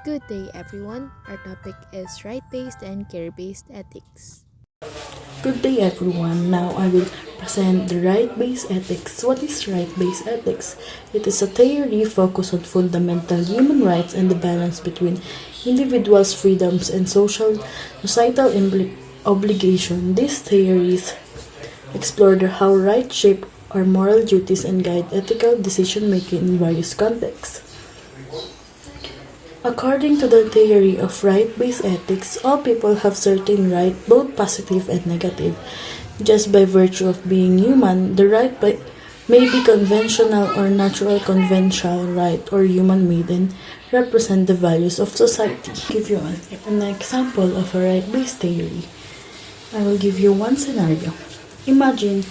Good day, everyone. Our topic is right-based and care-based ethics. Good day everyone. Now I will present the right-based ethics. What is right-based ethics? It is a theory focused on fundamental human rights and the balance between individuals' freedoms and societal obligation. These theories explore how rights shape our moral duties and guide ethical decision making in various contexts. According to the theory of right-based ethics, all people have certain rights, both positive and negative. Just by virtue of being human, the right may be conventional or natural conventional right or human-made and represent the values of society. Give you an example of a right-based theory. I will give you one scenario. Imagine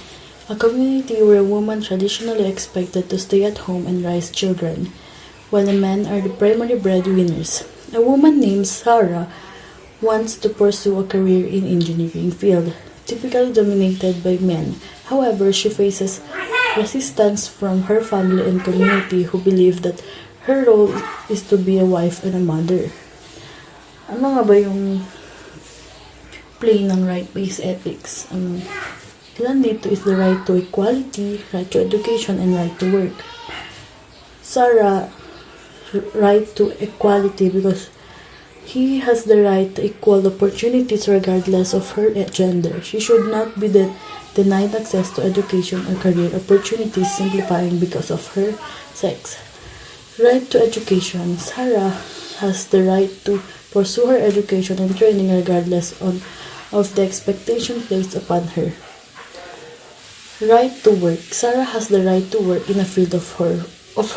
a community where women traditionally expected to stay at home and raise children, while the men are the primary breadwinners. A woman named Sarah wants to pursue a career in engineering field, typically dominated by men. However, she faces resistance from her family and community who believe that her role is to be a wife and a mother. Ano nga ba yung play ng right-based ethics? Ilan dito is the right to equality, right to education, and right to work. Sarah right to equality because he has the right to equal opportunities regardless of her gender. She should not be denied access to education or career opportunities simplifying because of her sex. Right to education. Sarah has the right to pursue her education and training regardless of the expectation placed upon her. Right to work. Sarah has the right to work in a field of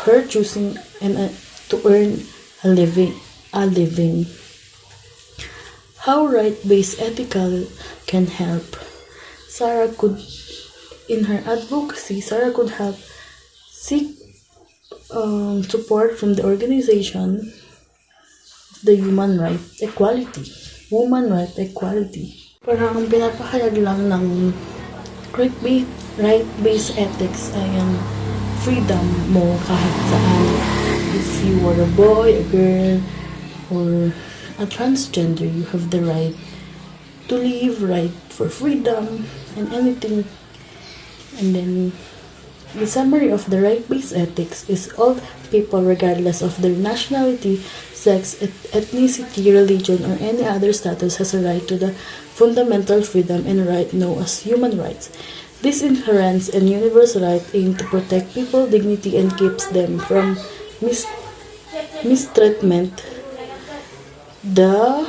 her choosing and to earn a living. How right-based ethical can help? Sarah could, in her advocacy, could help seek support from the organization of the human right equality. Woman right equality. Parang pinapahayag lang ng right-based ethics ay ang freedom mo kahit saan. If you are a boy, a girl, or a transgender, you have the right to live, right for freedom, and anything. And then, the summary of the right-based ethics is all people, regardless of their nationality, sex, ethnicity, religion, or any other status, has a right to the fundamental freedom and right known as human rights. This inherent and universal right aim to protect people's dignity and keeps them from mistreatment. The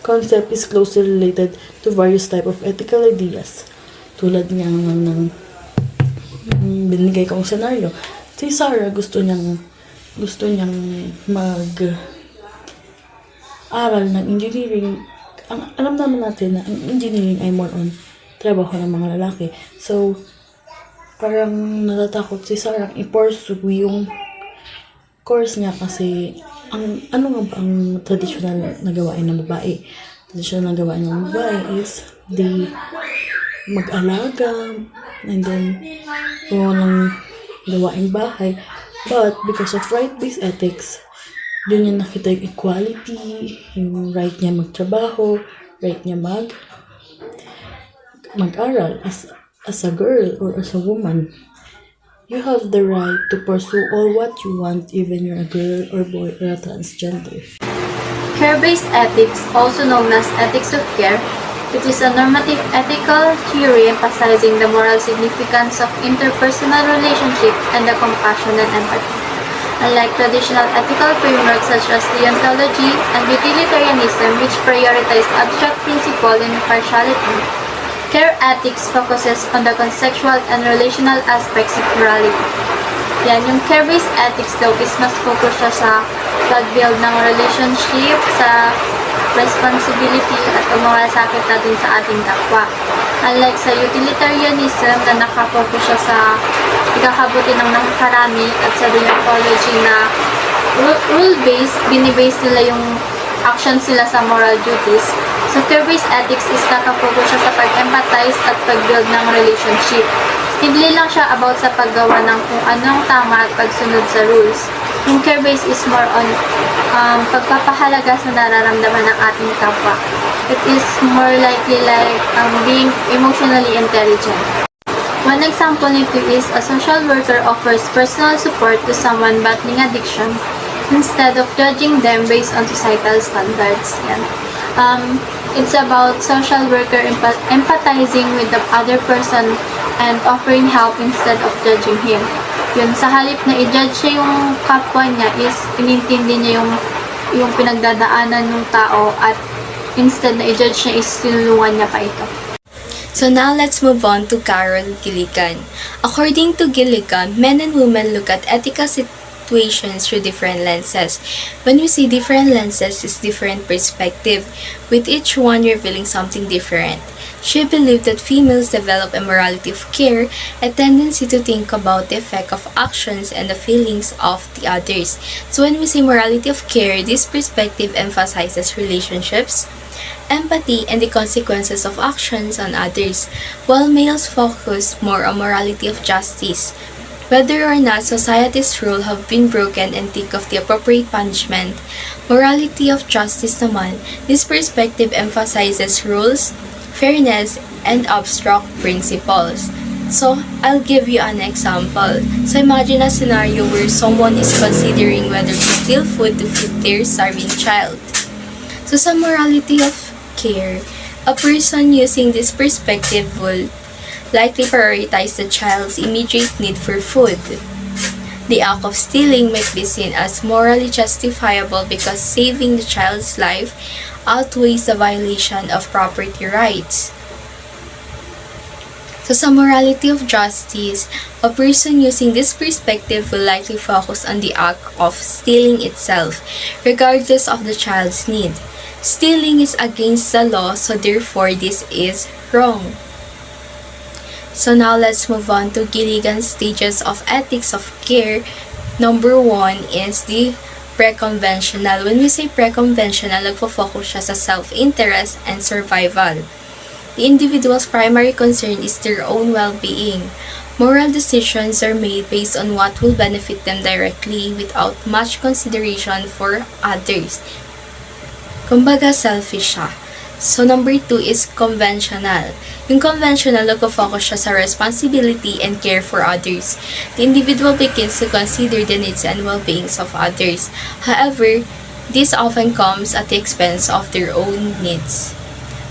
concept is closely related to various types of ethical ideas. Tulad ng binigay kong scenario. Si Sarah gusto niyang mag-aral ng engineering. Alam naman natin na ang engineering ay more on trabaho ng mga lalaki. So, parang natatakot si Sarah i-pursue yung course niya kasi ano nga ba ang traditional na gawain ng babae? Traditional na gawain ng babae is mag-alaga and then ng gawain bahay. But because of right-based ethics, doon niya nakita yung equality, yung right niya magtrabaho, right niya mag-aral as a girl or as a woman. You have the right to pursue all what you want, even you're a girl or boy or a transgender. Care-based ethics, also known as ethics of care, it is a normative ethical theory emphasizing the moral significance of interpersonal relationship and the compassion and empathy. Unlike traditional ethical frameworks such as deontology and utilitarianism, which prioritize abstract principle and impartiality, care ethics focuses on the conceptual and relational aspects of morality. Yan, yung care-based ethics daw is mas focus siya sa pag-build ng relationship, sa responsibility at umalasakit natin sa ating kapwa. Unlike sa utilitarianism na nakafocus siya sa ikakabuti ng nakakarami at sa deontology na rule-based, binibase nila yung actions nila sa moral duties. So, care-based ethics is nakafocus siya sa pag-empathize at pag-build ng relationship. Hindi lang siya about sa paggawa ng kung anong tama at pagsunod sa rules. Yung care-based is more on pagpapahalaga sa nararamdaman ng ating kapwa. It is more likely like being emotionally intelligent. One example nito is a social worker offers personal support to someone battling addiction instead of judging them based on societal standards. Yan. It's about social worker empathizing with the other person and offering help instead of judging him. Yun, sa halip na i-judge siya yung kapwa niya is inintindi niya yung pinagdadaanan ng tao at instead na i-judge niya is tinulungan niya pa ito. So now let's move on to Carol Gilligan. According to Gilligan, men and women look at ethical situations through different lenses. When we say different lenses, it's different perspective, with each one revealing something different. She believed that females develop a morality of care, a tendency to think about the effect of actions and the feelings of the others. So when we say morality of care, this perspective emphasizes relationships, empathy, and the consequences of actions on others, while males focus more on morality of justice, whether or not society's rules have been broken and think of the appropriate punishment. Morality of justice naman, this perspective emphasizes rules, fairness, and abstract principles. So, I'll give you an example. So, imagine a scenario where someone is considering whether to steal food to feed their starving child. So, sa morality of care, a person using this perspective will likely prioritize the child's immediate need for food. The act of stealing might be seen as morally justifiable because saving the child's life outweighs the violation of property rights. So sa morality of justice, a person using this perspective will likely focus on the act of stealing itself, regardless of the child's need. Stealing is against the law, so therefore this is wrong. So now let's move on to Gilligan's stages of ethics of care. Number 1 is the pre-conventional. When we say pre-conventional, nagpo-focus siya sa self-interest and survival. The individual's primary concern is their own well-being. Moral decisions are made based on what will benefit them directly without much consideration for others. Kumbaga, selfish siya. So, number 2 is conventional. Yung conventional, nagpo-focus siya sa responsibility and care for others. The individual begins to consider the needs and well-beings of others. However, this often comes at the expense of their own needs.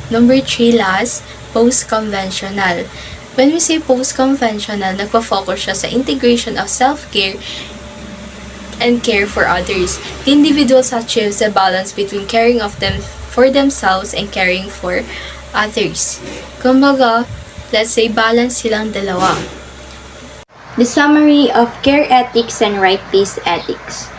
Number 3 last, post-conventional. When we say post-conventional, nagpo-focus siya sa integration of self-care and care for others. The individual achieves a balance between caring for themselves and caring for others. Kumbaga, let's say balance silang dalawa. The summary of care ethics and right-based ethics.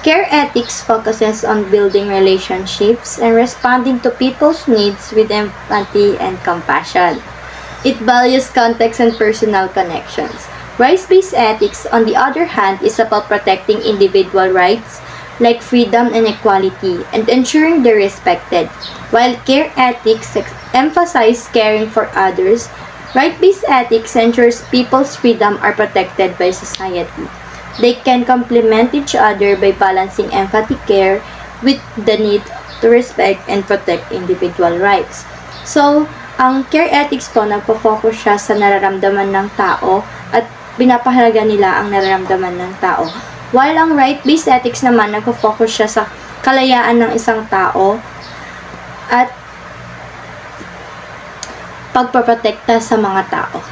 Care ethics focuses on building relationships and responding to people's needs with empathy and compassion. It values context and personal connections. Rights-based ethics, on the other hand, is about protecting individual rights like freedom and equality, and ensuring they're respected. While care ethics emphasize caring for others, right-based ethics ensures people's freedom are protected by society. They can complement each other by balancing empathy care with the need to respect and protect individual rights. So, ang care ethics po, nagpo-focus siya sa nararamdaman ng tao at pinapahalaga nila ang nararamdaman ng tao. While ang right-based ethics naman, nagpo-focus siya sa kalayaan ng isang tao at pagpaprotekta sa mga tao.